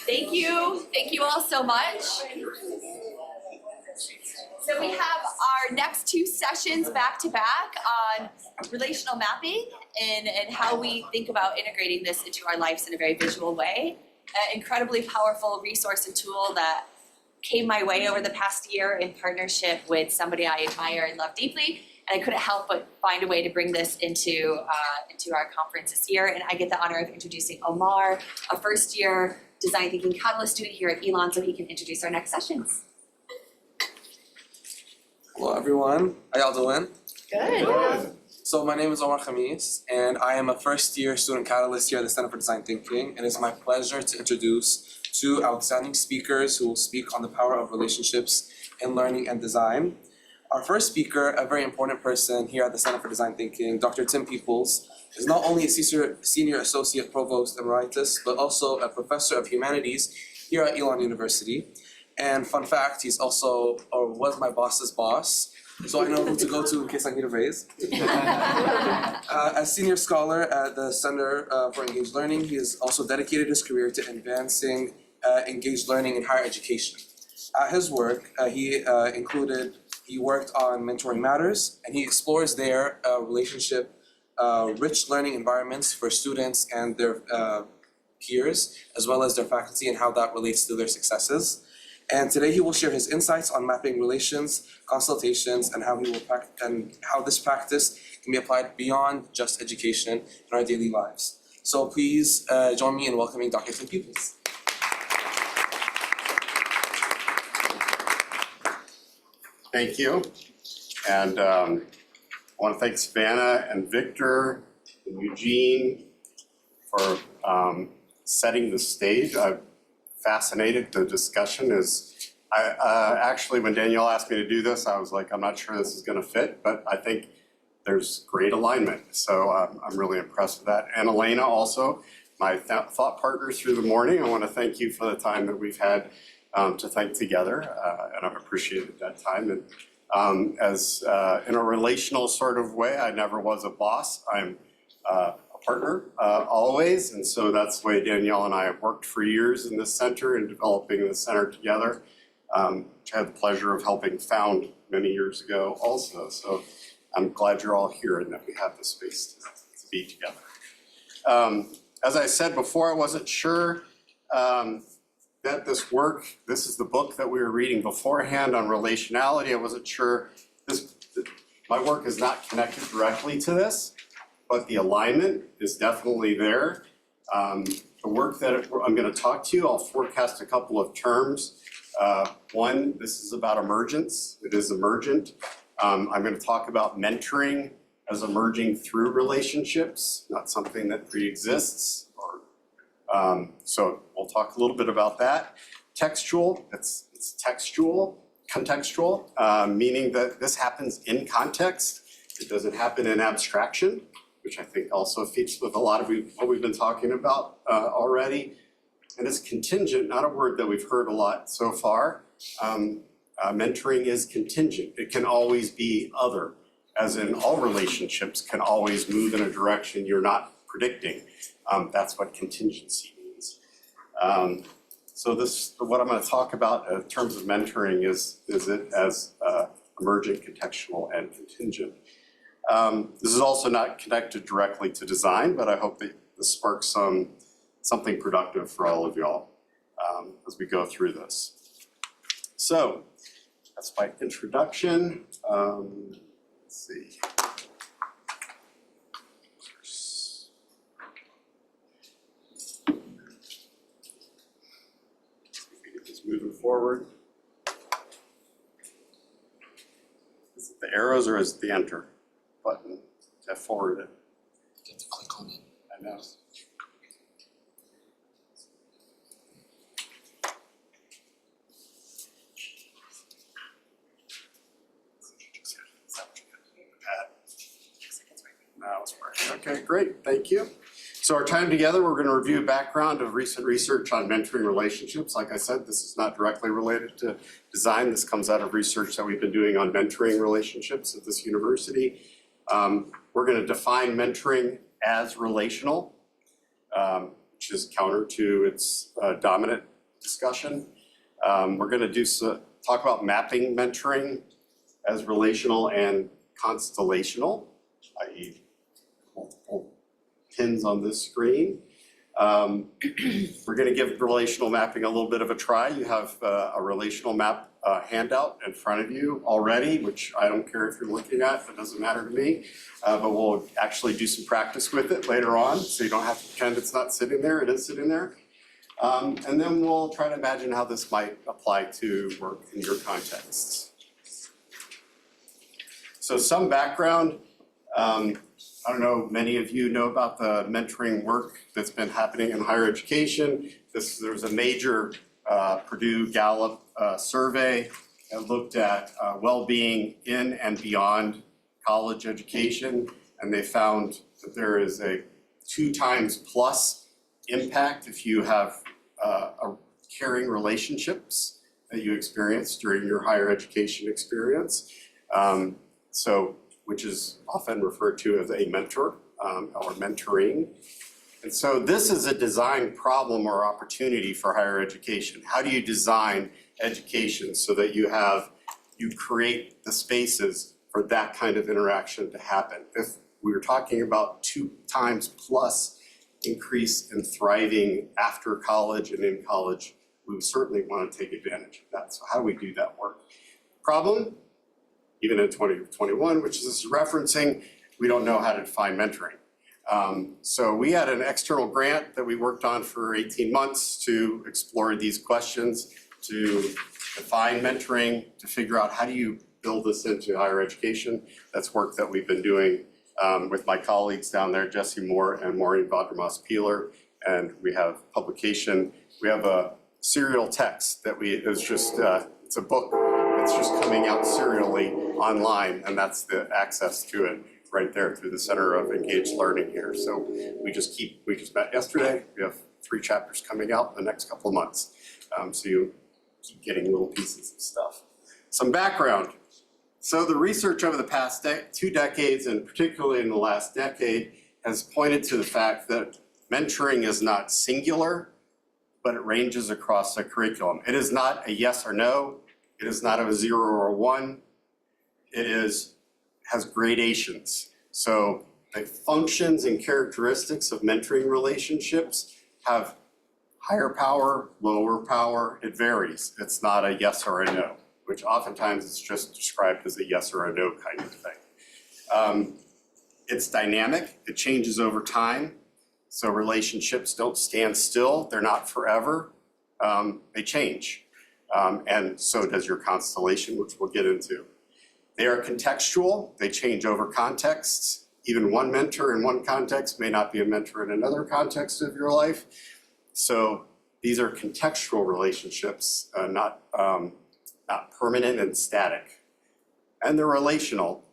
Thank you. Thank you all so much. So we have our next two sessions back to back on relational mapping and how we think about integrating this into our lives in a very visual way. An incredibly powerful resource and tool that came my way over the past year in partnership with somebody I admire and love deeply. And I couldn't help but find a way to bring this into our conference this year. And I get the honor of introducing Omar, a first year Design Thinking Catalyst student here at Elon, so he can introduce our next sessions. Hello everyone, how y'all doing? Good. So my name is Omar Khamis, and I am a first year student catalyst here at the Center for Design Thinking. And it's my pleasure to introduce two outstanding speakers who will speak on the power of relationships in learning and design. Our first speaker, a very important person here at the Center for Design Thinking, Dr. Tim Peeples, is not only a senior associate provost emeritus, but also a professor of humanities here at Elon University. And fun fact, he's also, or was my boss's boss, so I know who to go to in case I need a raise. As senior scholar at the Center for Engaged Learning, he has also dedicated his career to advancing engaged learning in higher education. His work, he worked on Mentoring Matters, and he explores their relationship, rich learning environments for students and their peers, as well as their faculty, and how that relates to their successes. And today he will share his insights on mapping relations, constellations, and how this practice can be applied beyond just education in our daily lives. So please join me in welcoming Dr. Tim Peeples. Thank you. And I want to thank Savannah and Victor and Eugene for setting the stage. I'm fascinated. The discussion is, actually, when Danielle asked me to do this, I was like, I'm not sure this is going to fit, but I think there's great alignment. So I'm really impressed with that. And Elena also, my thought partner through the morning. I want to thank you for the time that we've had to think together, and I've appreciated that time. And as in a relational sort of way, I never was a boss. I'm a partner always, and so that's the way Danielle and I have worked for years in this center and developing the center together, which I had the pleasure of helping found many years ago also. So I'm glad you're all here and that we have the space to be together. As I said before, I wasn't sure that this is the book that we were reading beforehand on relationality. I wasn't sure my work is not connected directly to this, but the alignment is definitely there. The work that I'm going to talk to you, I'll forecast a couple of terms. One, this is about emergence. It is emergent. I'm going to talk about mentoring as emerging through relationships, not something that pre-exists. So we'll talk a little bit about that. Textual, it's textual, contextual, meaning that this happens in context. It doesn't happen in abstraction, which I think also features with a lot of what we've been talking about already. And it's contingent, not a word that we've heard a lot so far. Mentoring is contingent. It can always be other, as in all relationships can always move in a direction you're not predicting. That's what contingency means. So what I'm going to talk about in terms of mentoring is it as emergent, contextual, and contingent. This is also not connected directly to design, but I hope that this sparks something productive for all of y'all as we go through this. So that's my introduction. Let's see. Moving forward. Is it the arrows or is it the enter button to forward it? You have to click on it. I know. Now it's working. Okay, great. Thank you. So our time together, we're going to review a background of recent research on mentoring relationships. Like I said, this is not directly related to design. This comes out of research that we've been doing on mentoring relationships at this university. We're going to define mentoring as relational. which is counter to its dominant discussion. We're going to talk about mapping mentoring as relational and constellational, i.e. multiple pins on this screen. We're going to give relational mapping a little bit of a try. You have a relational map handout in front of you already, which I don't care if you're looking at, it doesn't matter to me. But we'll actually do some practice with it later on, so you don't have to pretend it's not sitting there, it is sitting there. And then we'll try to imagine how this might apply to work in your contexts. So some background. I don't know, many of you know about the mentoring work that's been happening in higher education. There was a major Purdue Gallup survey that looked at well-being in and beyond college education, and they found that there is a 2 times plus impact if you have caring relationships that you experience during your higher education experience. Which is often referred to as a mentor or mentoring. And so this is a design problem or opportunity for higher education. How do you design education so that you create the spaces for that kind of interaction to happen? If we were talking about 2 times plus increase in thriving after college and in college, we would certainly want to take advantage of that. So how do we do that work? Problem? Even in 2021, which this is referencing, we don't know how to define mentoring. So we had an external grant that we worked on for 18 months to explore these questions, to define mentoring, to figure out how do you build this into higher education. That's work that we've been doing with my colleagues down there, Jesse Moore and Maureen Vandermaas-Peeler, and we have publication. We have a serial text that it's a book. It's just coming out serially online, and that's the access to it right there through the Center of Engaged Learning here. So we just met yesterday. We have 3 chapters coming out in the next couple of months. So you keep getting little pieces of stuff. Some background. So the research over the past 2 decades, and particularly in the last decade, has pointed to the fact that mentoring is not singular, but it ranges across the curriculum. It is not a yes or no. It is not a 0 or a 1. It has gradations. So the functions and characteristics of mentoring relationships have higher power, lower power. It varies. It's not a yes or a no, which oftentimes is just described as a yes or a no kind of thing. It's dynamic. It changes over time. So relationships don't stand still. They're not forever. They change. And so does your constellation, which we'll get into. They are contextual. They change over contexts. Even one mentor in one context may not be a mentor in another context of your life. So these are contextual relationships, not permanent and static. And they're relational.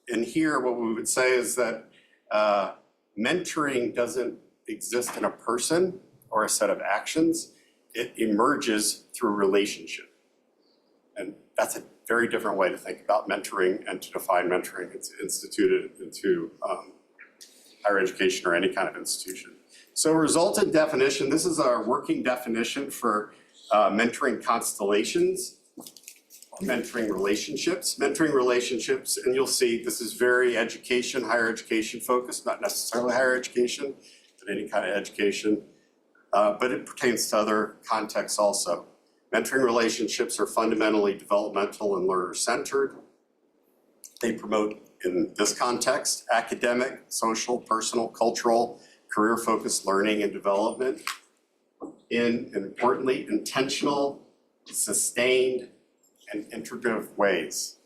In here, what we would say is that mentoring doesn't exist in a person or a set of actions. It emerges through relationship. And that's a very different way to think about mentoring and to define mentoring. It's instituted into higher education or any kind of institution. So resultant definition, this is our working definition for mentoring constellations, mentoring relationships. Mentoring relationships, and you'll see this is very higher education focused, not necessarily higher education, but any kind of education. But it pertains to other contexts also. Mentoring relationships are fundamentally developmental and learner-centered. They promote, in this context, academic, social, personal, cultural, career-focused learning and development in, and importantly, intentional, sustained, and iterative ways.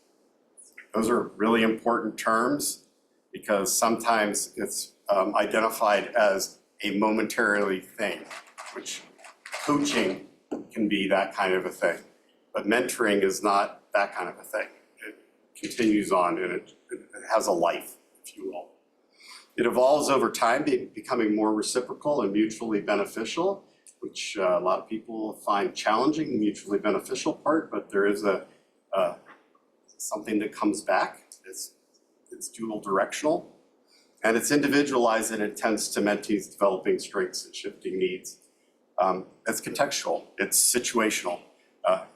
Those are really important terms because sometimes it's identified as a momentarily thing, which coaching can be that kind of a thing. But mentoring is not that kind of a thing. It continues on and it has a life, if you will. It evolves over time, becoming more reciprocal and mutually beneficial, which a lot of people find challenging, the mutually beneficial part, but there is something that comes back. It's dual directional. And it's individualized and it tends to mentees developing strengths and shifting needs. It's contextual, it's situational.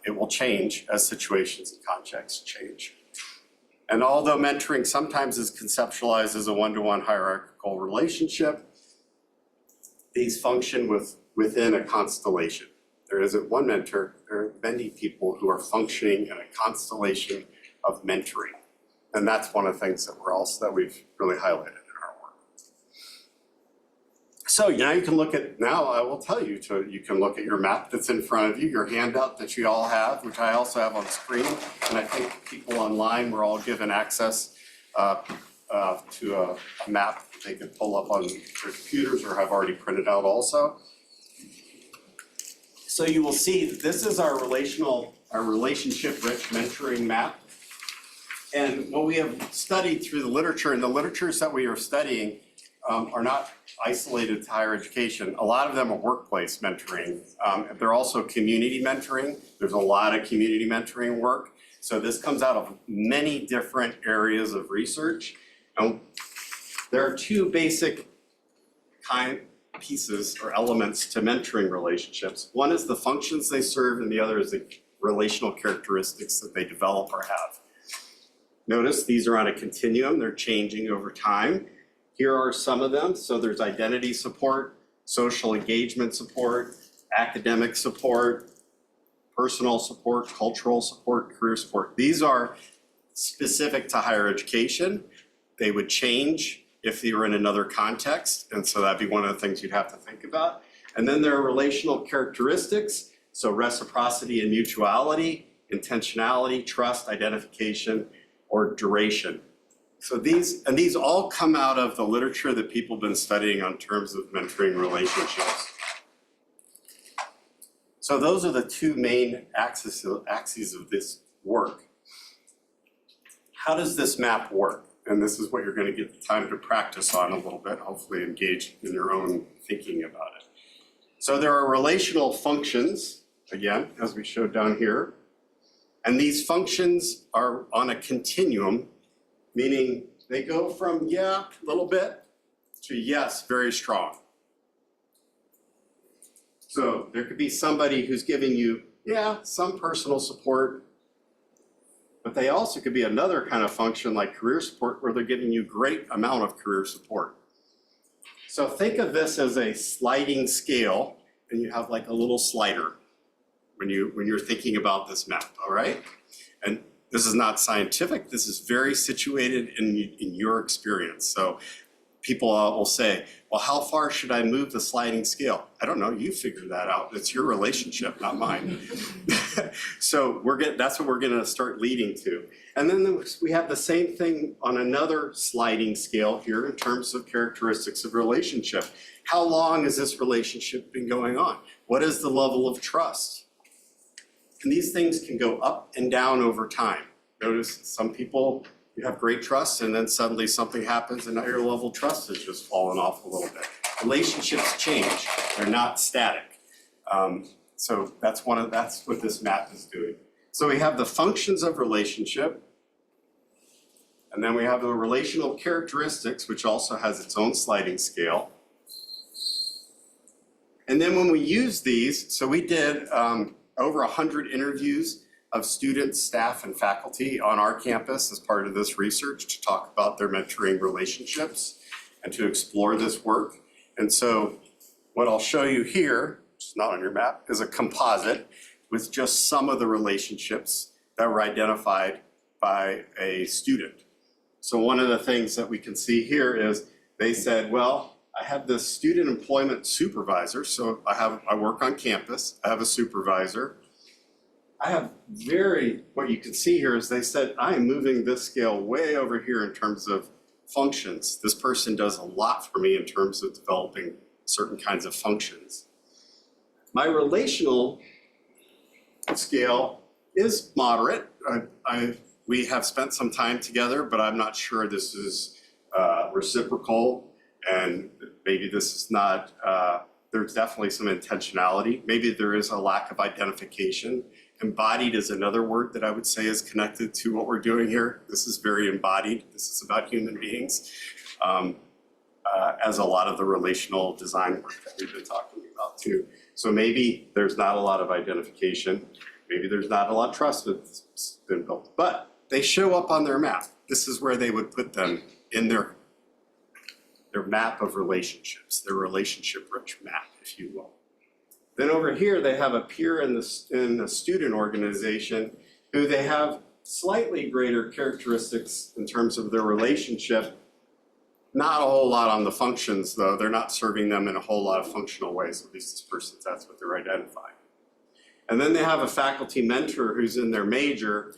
It will change as situations and contexts change. And although mentoring sometimes is conceptualized as a one-to-one hierarchical relationship, these function within a constellation. There isn't one mentor, there are many people who are functioning in a constellation of mentoring. And that's one of the things that we've really highlighted in our work. So now you can look at, now I will tell you you can look at your map that's in front of you, your handout that you all have, which I also have on screen. And I think people online were all given access to a map that they can pull up on their computers or have already printed out also. So you will see that this is our relationship-rich mentoring map. And what we have studied through the literature, and the literatures that we are studying are not isolated to higher education. A lot of them are workplace mentoring. They're also community mentoring. There's a lot of community mentoring work. So this comes out of many different areas of research. And there are two basic pieces or elements to mentoring relationships. One is the functions they serve, and the other is the relational characteristics that they develop or have. Notice these are on a continuum, they're changing over time. Here are some of them. So there's identity support, social engagement support, academic support, personal support, cultural support, career support. These are specific to higher education. They would change if they were in another context. And so that'd be one of the things you'd have to think about. And then there are relational characteristics. So reciprocity and mutuality, intentionality, trust, identification, or duration. So these all come out of the literature that people have been studying on terms of mentoring relationships. So those are the two main axes of this work. How does this map work? And this is what you're going to get the time to practice on a little bit, hopefully engage in your own thinking about it. So there are relational functions, again, as we showed down here. And these functions are on a continuum, meaning they go from yeah, a little bit, to yes, very strong. So there could be somebody who's giving you, yeah, some personal support, but they also could be another kind of function like career support where they're giving you great amount of career support. So think of this as a sliding scale, and you have like a little slider when you're thinking about this map, all right? And this is not scientific, this is very situated in your experience. So people will say, well, how far should I move the sliding scale? I don't know, you figure that out. It's your relationship, not mine. So that's what we're gonna start leading to. And then we have the same thing on another sliding scale here in terms of characteristics of relationship. How long has this relationship been going on? What is the level of trust? And these things can go up and down over time. Notice some people, you have great trust and then suddenly something happens and now your level of trust has just fallen off a little bit. Relationships change, they're not static. So that's what this map is doing. So we have the functions of relationship, and then we have the relational characteristics, which also has its own sliding scale. And then when we use these, so we did over 100 interviews of students, staff, and faculty on our campus as part of this research to talk about their mentoring relationships and to explore this work. And so what I'll show you here, which is not on your map, is a composite with just some of the relationships that were identified by a student. So one of the things that we can see here is they said, well, I have this student employment supervisor. So I work on campus, I have a supervisor. I have what you can see here is they said, I am moving this scale way over here in terms of functions. This person does a lot for me in terms of developing certain kinds of functions. My relational scale is moderate. We have spent some time together, but I'm not sure this is reciprocal, and maybe this is not, there's definitely some intentionality. Maybe there is a lack of identification. Embodied is another word that I would say is connected to what we're doing here. This is very embodied. This is about human beings. as a lot of the relational design work that we've been talking about too. So maybe there's not a lot of identification, maybe there's not a lot of trust that's been built, but they show up on their map. This is where they would put them in their map of relationships, their relationship-rich map, if you will. Then over here, they have a peer in the student organization who they have slightly greater characteristics in terms of their relationship. Not a whole lot on the functions though. They're not serving them in a whole lot of functional ways, at least this person, that's what they're identifying. And then they have a faculty mentor who's in their major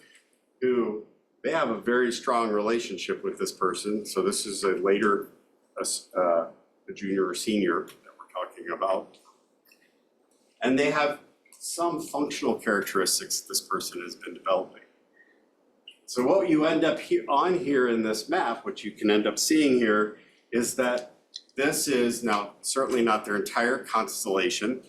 who they have a very strong relationship with this person. So this is a later, a junior or senior that we're talking about. And they have some functional characteristics this person has been developing. So what you end up here in this map, what you can end up seeing here, is that this is now certainly not their entire constellation.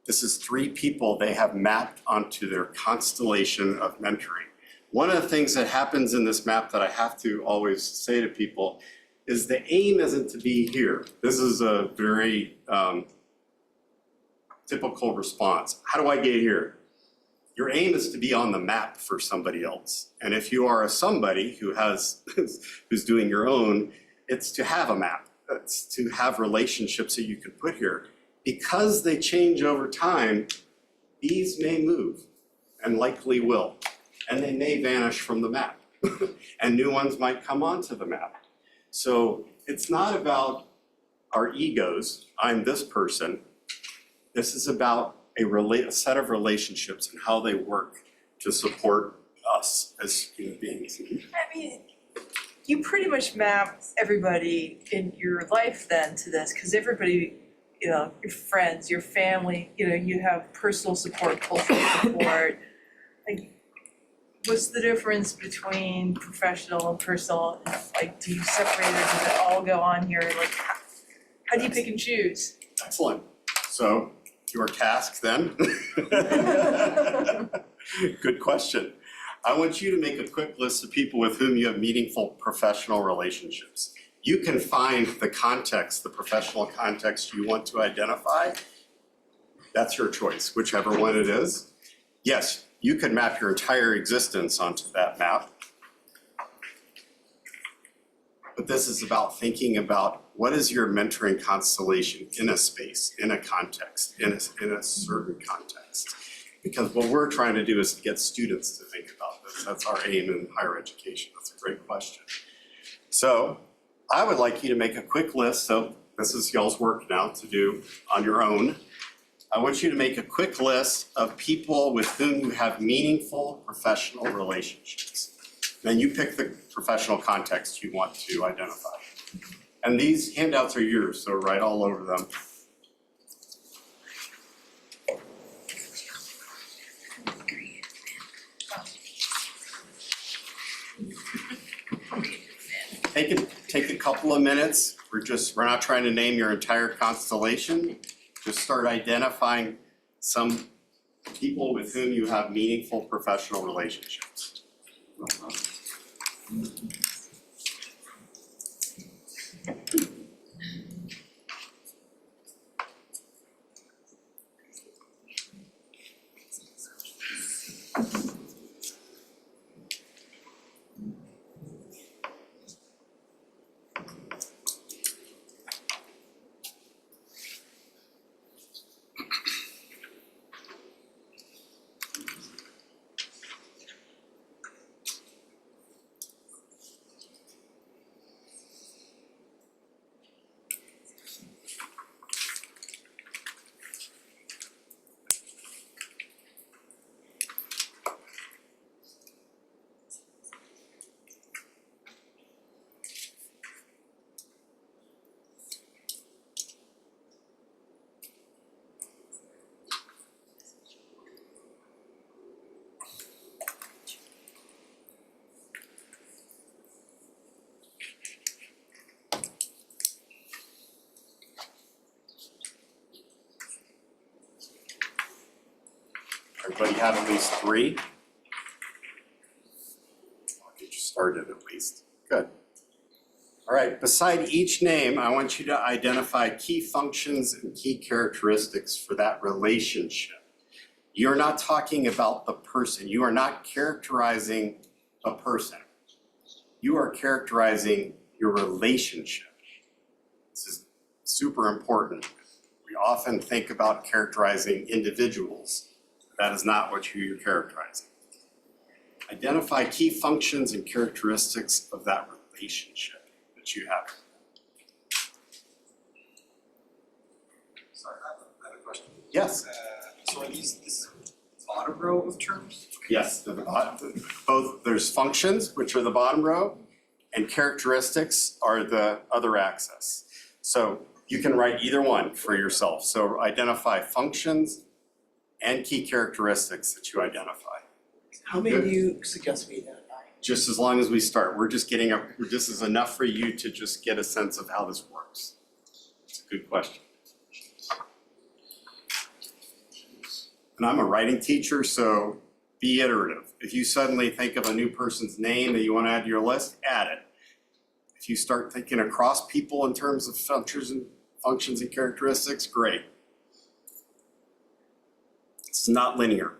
This is 3 people they have mapped onto their constellation of mentoring. One of the things that happens in this map that I have to always say to people is the aim isn't to be here. This is a very typical response. How do I get here? Your aim is to be on the map for somebody else. And if you are a somebody who who's doing your own, it's to have a map. It's to have relationships that you can put here. Because they change over time, these may move and likely will. And they may vanish from the map. And new ones might come onto the map. So it's not about our egos, I'm this person. This is about a set of relationships and how they work to support us as human beings. I mean, you pretty much map everybody in your life then to this, because everybody, you know, your friends, your family, you know, you have personal support, cultural support. Like, what's the difference between professional and personal? Like, do you separate it? Does it all go on here? Like, how do you pick and choose? Excellent. So your task then. Good question. I want you to make a quick list of people with whom you have meaningful professional relationships. You can find the context, the professional context you want to identify. That's your choice, whichever one it is. Yes, you could map your entire existence onto that map. But this is about thinking about what is your mentoring constellation in a space, in a context, in a certain context. Because what we're trying to do is to get students to think about this. That's our aim in higher education. That's a great question. So I would like you to make a quick list. So this is y'all's work now to do on your own. I want you to make a quick list of people with whom you have meaningful professional relationships. Then you pick the professional context you want to identify. And these handouts are yours, so write all over them. Take a couple of minutes. We're not trying to name your entire constellation. Just start identifying some people with whom you have meaningful professional relationships. Everybody have at least 3? I'll get you started at least. Good. All right, beside each name, I want you to identify key functions and key characteristics for that relationship. You're not talking about the person. You are not characterizing a person. You are characterizing your relationship. This is super important. We often think about characterizing individuals. That is not what you're characterizing. Identify key functions and characteristics of that relationship that you have. Sorry, I have a question. Yes. So are this bottom row of terms? Yes, both there's functions, which are the bottom row, and characteristics are the other axis. So you can write either one for yourself. So identify functions and key characteristics that you identify. How many do you suggest we identify? Just as long as we start, this is enough for you to just get a sense of how this works. It's a good question. And I'm a writing teacher, so be iterative. If you suddenly think of a new person's name that you want to add to your list, add it. If you start thinking across people in terms of functions and characteristics, great. It's not linear.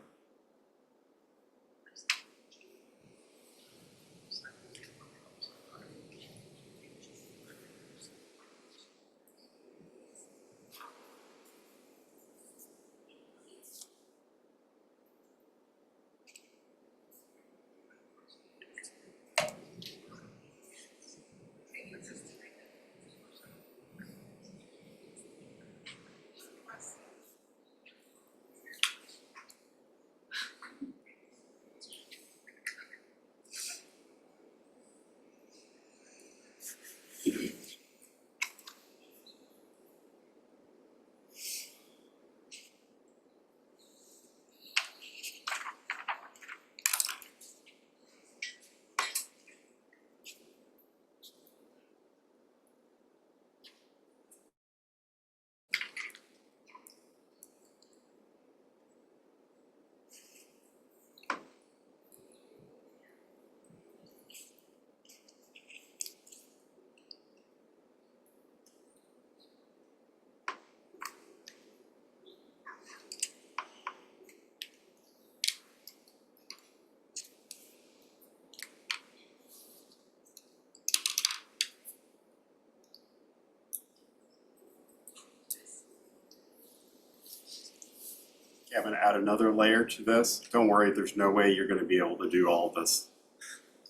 I'm gonna add another layer to this. Don't worry, there's no way you're gonna be able to do all this.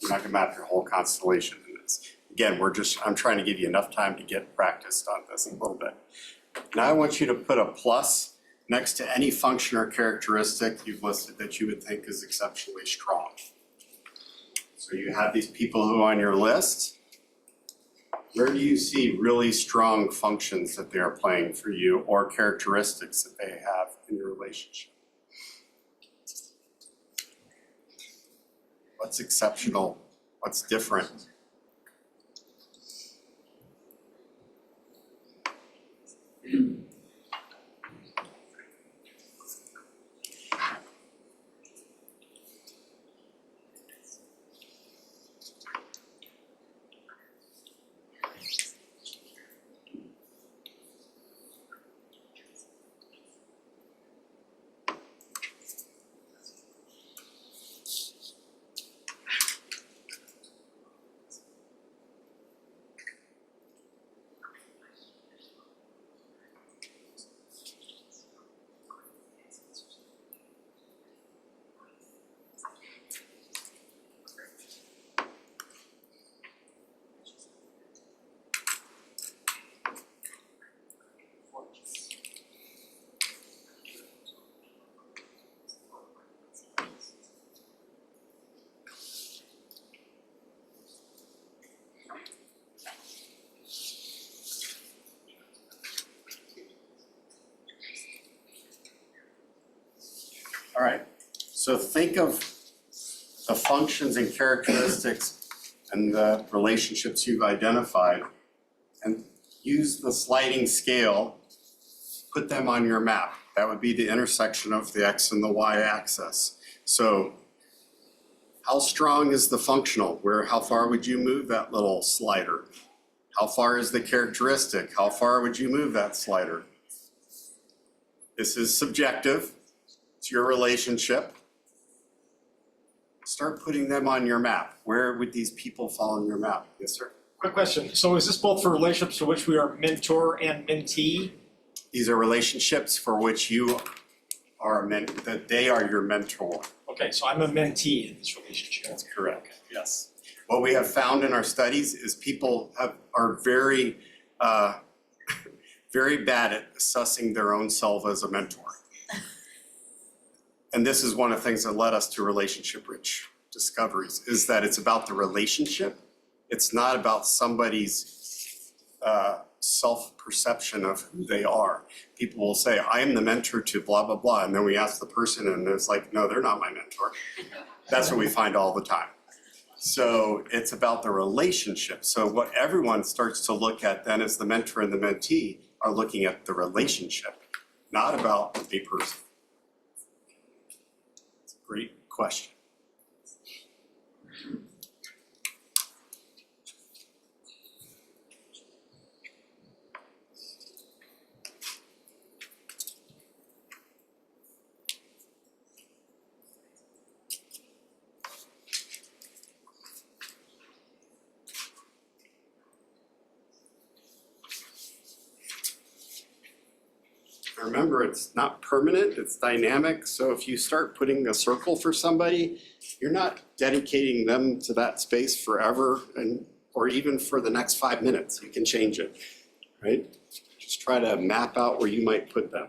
You're not gonna map your whole constellation in this. Again, I'm trying to give you enough time to get practiced on this a little bit. Now I want you to put a plus next to any function or characteristic you've listed that you would think is exceptionally strong. So you have these people who are on your list. Where do you see really strong functions that they are playing for you or characteristics that they have in your relationship? What's exceptional? What's different? All right, so think of the functions and characteristics and the relationships you've identified and use the sliding scale, put them on your map. That would be the intersection of the X and the Y axis. So how strong is the functional? How far would you move that little slider? How far is the characteristic? How far would you move that slider? This is subjective. It's your relationship. Start putting them on your map. Where would these people fall on your map? Yes, sir. Quick question. So is this both for relationships for which we are mentor and mentee? These are relationships for which you are that they are your mentor. Okay, so I'm a mentee in this relationship. That's correct. Yes. What we have found in our studies is people are very, very bad at assessing their own self as a mentor. And this is one of the things that led us to relationship-rich discoveries, is that it's about the relationship. It's not about somebody's self-perception of who they are. People will say, I am the mentor to blah, blah, blah. And then we ask the person and it's like, no, they're not my mentor. That's what we find all the time. So it's about the relationship. So what everyone starts to look at then is the mentor and the mentee are looking at the relationship, not about a person. It's a great question. Remember, it's not permanent, it's dynamic. So if you start putting a circle for somebody, you're not dedicating them to that space forever or even for the next 5 minutes. You can change it, right? Just try to map out where you might put them.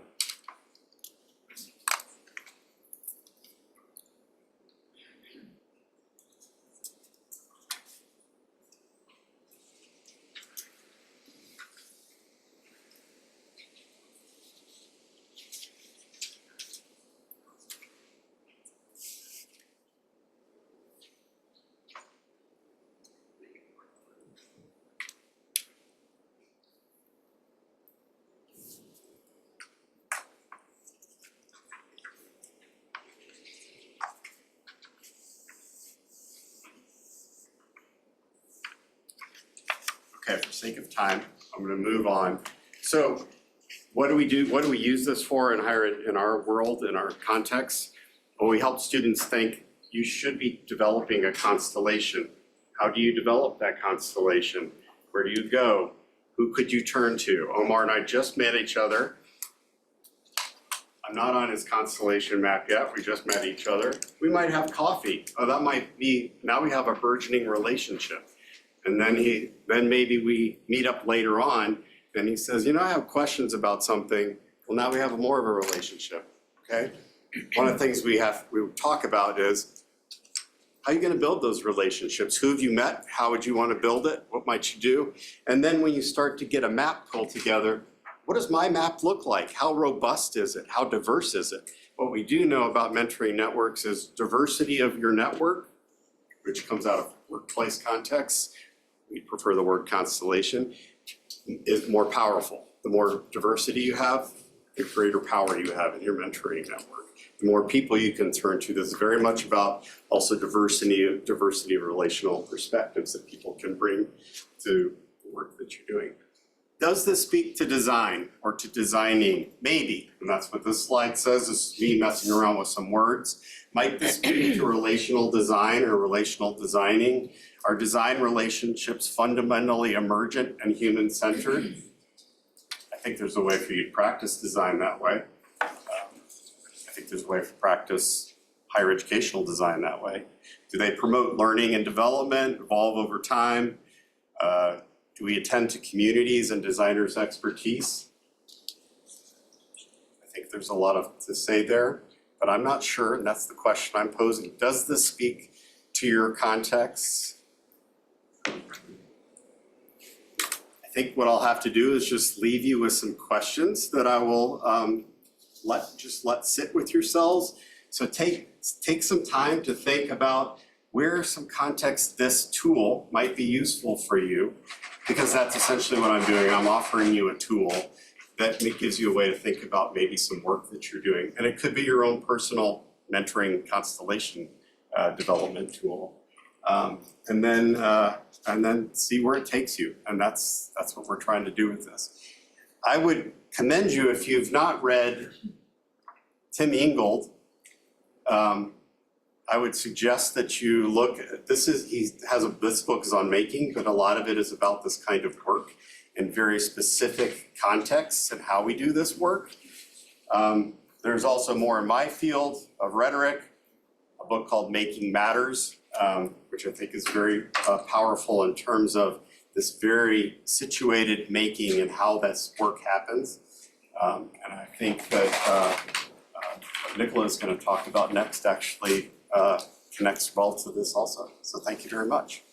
Okay, for sake of time, I'm going to move on. So what do we do? What do we use this for in our world, in our context? Well, we help students think you should be developing a constellation. How do you develop that constellation? Where do you go? Who could you turn to? Omar and I just met each other. I'm not on his constellation map yet. We just met each other. We might have coffee. Oh, that might be, now we have a burgeoning relationship. And then maybe we meet up later on and he says, you know, I have questions about something. Well, now we have more of a relationship, okay? One of the things we talk about is, how are you gonna build those relationships? Who have you met? How would you wanna build it? What might you do? And then when you start to get a map pulled together, what does my map look like? How robust is it? How diverse is it? What we do know about mentoring networks is diversity of your network, which comes out of workplace contexts. We prefer the word constellation, is more powerful. The more diversity you have, the greater power you have in your mentoring network. The more people you can turn to. This is very much about also diversity of relational perspectives that people can bring to the work that you're doing. Does this speak to design or to designing? Maybe, and that's what this slide says, is me messing around with some words. Might this speak to relational design or relational designing? Are design relationships fundamentally emergent and human-centered? I think there's a way for you to practice design that way. I think there's a way to practice higher educational design that way. Do they promote learning and development, evolve over time? Do we attend to communities and designers' expertise? I think there's a lot to say there, but I'm not sure, and that's the question I'm posing. Does this speak to your context? I think what I'll have to do is just leave you with some questions that I will let sit with yourselves. So take some time to think about where some context this tool might be useful for you, because that's essentially what I'm doing. I'm offering you a tool that gives you a way to think about maybe some work that you're doing. And it could be your own personal mentoring constellation development tool. and then see where it takes you. And that's what we're trying to do with this. I would commend you, if you've not read Tim Ingold, I would suggest that you look at, this book is on making, but a lot of it is about this kind of work in very specific contexts and how we do this work. There's also more in my field of rhetoric, a book called Making Matters, which I think is very powerful in terms of this very situated making and how this work happens. And I think that what Nicola is going to talk about next actually connects well to this also. So thank you very much.